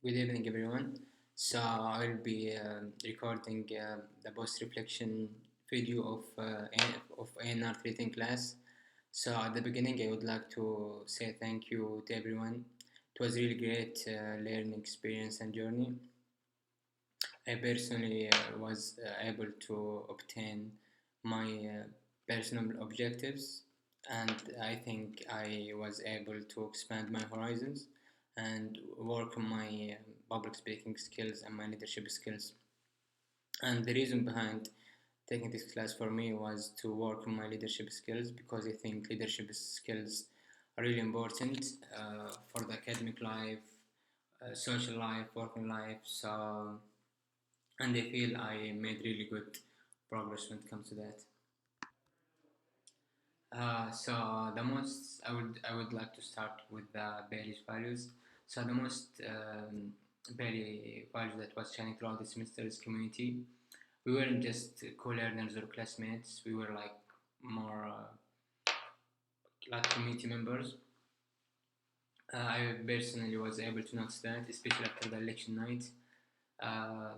Good evening, everyone. So I'll be recording the post-reflection video of ANR Fleeting class. So at the beginning, I would like to say thank you to everyone. It was really great learning experience and journey. I personally was able to obtain my personal objectives, and I think I was able to expand my horizons and work on my public speaking skills and my leadership skills. And the reason behind taking this class for me was to work on my leadership skills because I think leadership skills are really important for the academic life, social life, working life. So and I feel I made really good progress when it comes to that. So the most I would like to start with the Bailey's values. So the most Bailey values that was shining throughout the semester is community. We weren't just co-learners or classmates. We were like more like community members. I personally was able to notice that, especially after the election night. Uh,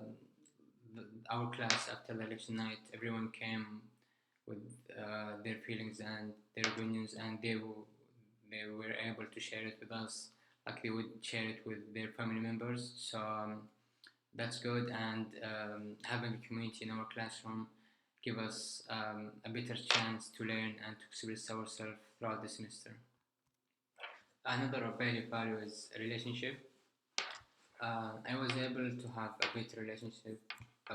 our class after the election night, everyone came with their feelings and their opinions, and they were able to share it with us, like they would share it with their family members. So that's good, and having a community in our classroom give us a better chance to learn and to express ourselves throughout the semester. Another value is relationship. I was able to have a better relationship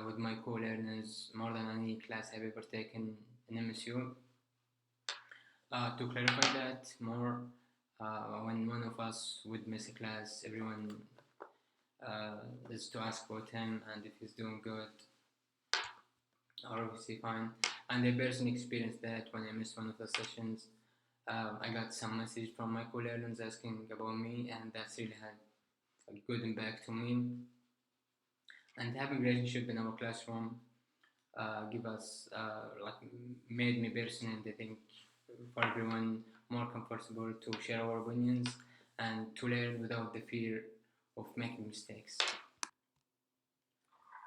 with my co-learners more than any class I've ever taken in MSU. To clarify that more, when one of us would miss a class, everyone is to ask about him and if he's doing good or obviously fine. And I personally experienced that when I missed one of the sessions. I got some message from my co-learners asking about me, and that's really had a good impact to me. And having relationship in our classroom give us like made me personally, I think, for everyone more comfortable to share our opinions and to learn without the fear of making mistakes.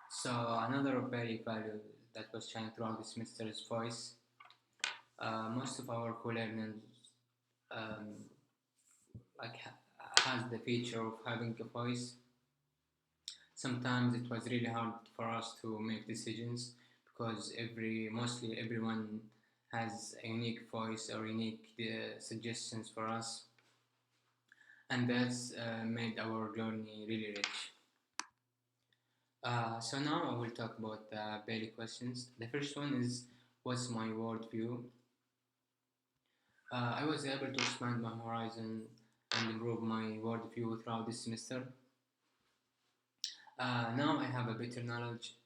So another very value that was shining throughout the semester is voice. Most of our co-learners um, like has the feature of having a voice. Sometimes it was really hard for us to make decisions because mostly everyone has a unique voice or unique suggestions for us, and that's made our journey really rich. So now I will talk about the Bailey questions. The first one is, what's my worldview? I was able to expand my horizon and improve my worldview throughout this semester. Now I have a better knowledge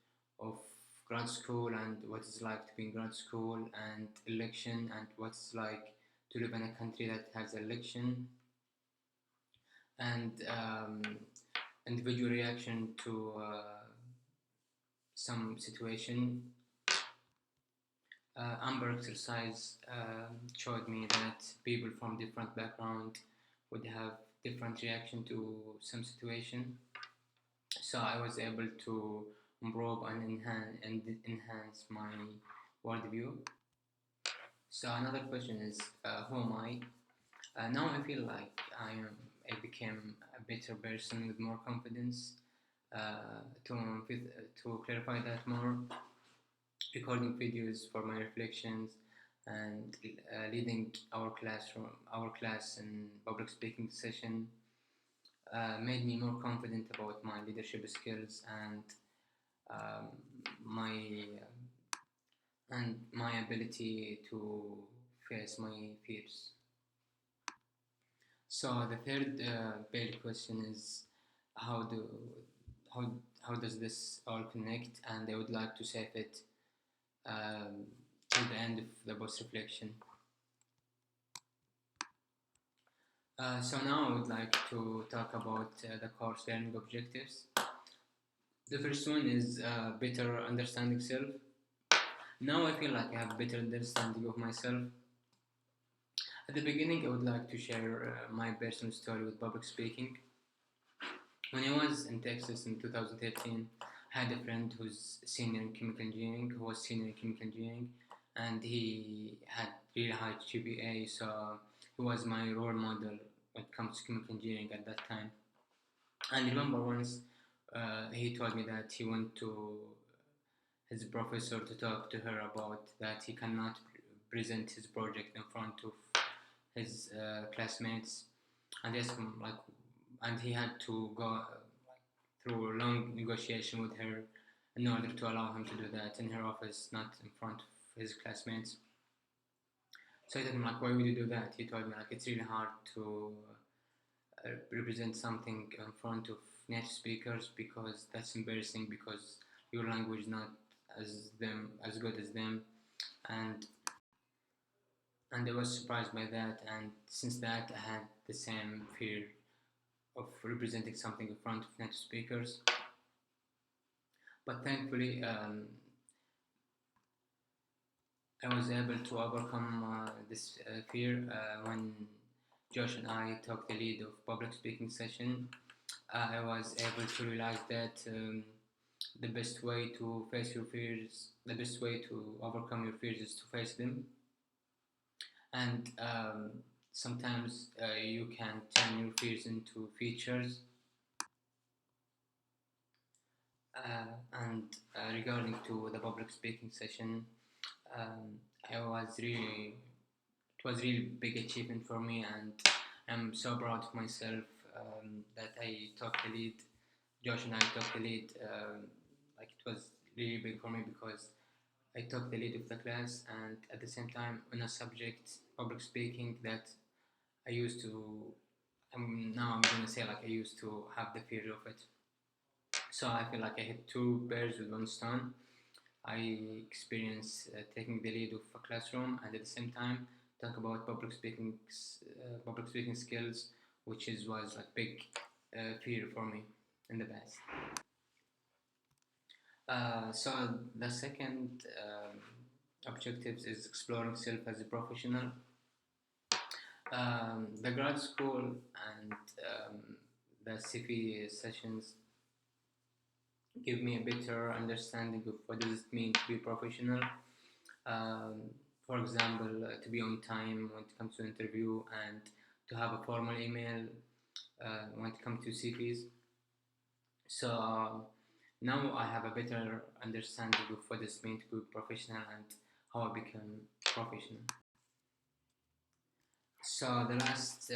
of grad school and what it's like to be in grad school and election and what it's like to live in a country that has election and individual reaction to some situation. Amber exercise showed me that people from different background would have different reaction to some situation. So I was able to improve and enhance my worldview. So another question is, who am I? Now I feel like I became a better person with more confidence. To clarify that more, recording videos for my reflections and leading our class in public speaking session made me more confident about my leadership skills um, my my ability to face my fears. So the third big question is, how do how how does this all connect? And I would like to save it till the end of the post reflection. So now I would like to talk about the course learning objectives. The first one is better understanding self. Now I feel like I have better understanding of myself. At the beginning, I would like to share my personal story with public speaking. When I was in Texas in 2013, I had a friend who's senior in chemical engineering, who was senior in chemical engineering, and he had really high GPA, so he was my role model when it comes to chemical engineering at that time. And I remember once he told me that he went to his professor to talk to her about that he cannot present his project in front of his classmates, and yes, and he had to go through a long negotiation with her in order to allow him to do that in her office, not in front of his classmates. So I told him like, why would you do that? He told me like it's really hard to represent something in front of native speakers because that's embarrassing because your language is not as good as them, and I was surprised by that, and since that I had the same fear of representing something in front of native speakers. But thankfully, I was able to overcome this fear when Josh and I took the lead of public speaking session. I was able to realize that the best way to face your fears, the best way to overcome your fears is to face them. And sometimes you can turn your fears into features. And regarding to the public speaking session, um, I was really it was really big achievement for me, and I'm so proud of myself that I took the lead. Josh and I took the lead. Like it was really big for me because I took the lead of the class, and at the same time, on a subject, public speaking, that I used to. Now I'm gonna say like I used to have the fear of it. So I feel like I hit two birds with one stone. I experienced taking the lead of a classroom, and at the same time talk about public speaking skills, which was like big fear for me in the past. So the second objective is exploring self as a professional. The grad school and the CFE sessions give me a better understanding of what does it mean to be professional. Um, for example, to be on time when it comes to interview, and to have a formal email when it comes to CVs. So now I have a better understanding of what this means to be professional and how I become professional. So the last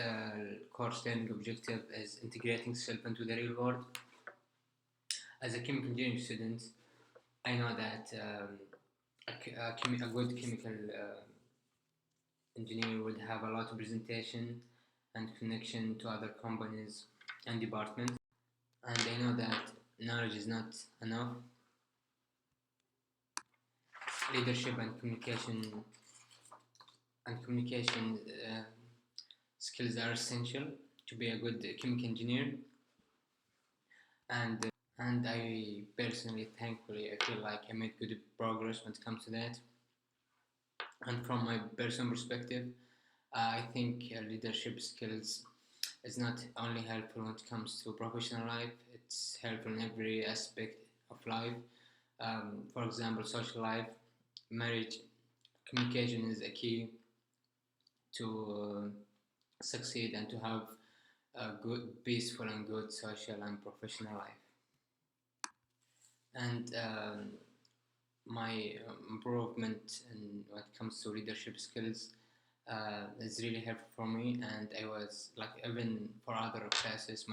course learning objective is integrating self into the real world. As a chemical engineering student, I know that a good chemical engineer would have a lot of presentation and connection to other companies and departments. And I know that knowledge is not enough. Leadership and communication skills are essential to be a good chemical engineer. And I personally, thankfully, I feel like I made good progress when it comes to that. And from my personal perspective, I think leadership skills is not only helpful when it comes to professional life, it's helpful in every aspect of life. For example, social life, marriage, communication is a key to succeed and to have a good, peaceful, and good social and professional life. And my improvement in when it comes to leadership skills is really helpful for me, and I was like even for my other classes,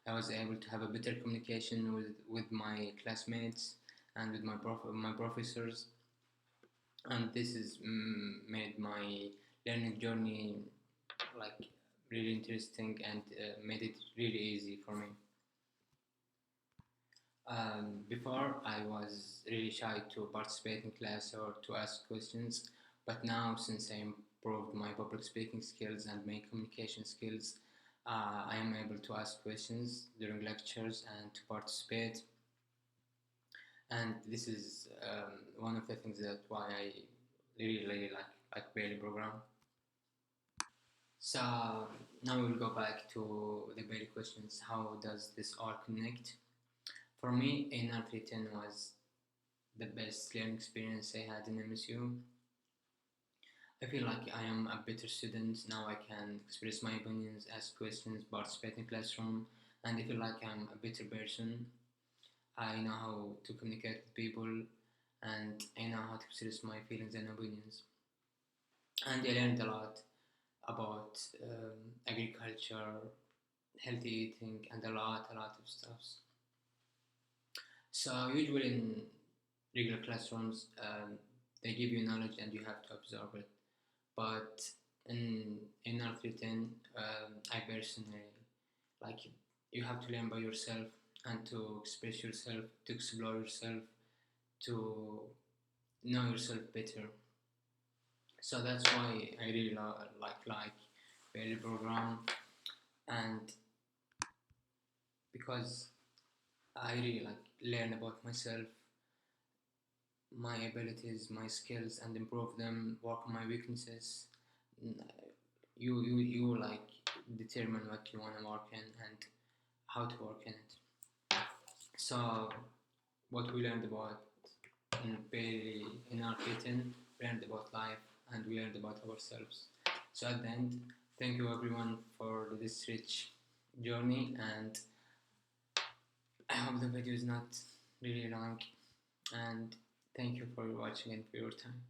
I was able to have a better communication with my classmates and with my professors, and this has made my learning journey like really interesting and made it really easy for me. Before, I was really shy to participate in class or to ask questions, but now, since I improved my public speaking skills and my communication skills, I am able to ask questions during lectures and to participate. And this is one of the things that why I really like Bailey program. So now we'll go back to the basic questions. How does this all connect? For me, NR310 was the best learning experience I had in MSU. I feel like I am a better student now. I can express my opinions, ask questions, participate in classroom, and I feel like I'm a better person. I know how to communicate with people, and I know how to express my feelings and opinions. And I learned a lot about agriculture, healthy eating, and a lot of stuff. So usually in regular classrooms, they give you knowledge and you have to absorb it. But in R310, I personally like you have to learn by yourself and to express yourself, to explore yourself, to know yourself better. So that's why I really like Bailey program, and because I really like learn about myself, my abilities, my skills, and improve them. Work on my weaknesses. You like determine what you want to work in and how to work in it. So what we learned about in our kitten, we learned about life and we learned about ourselves. So at the end, thank you everyone for this rich journey, and I hope the video is not really long, and thank you for watching and for your time.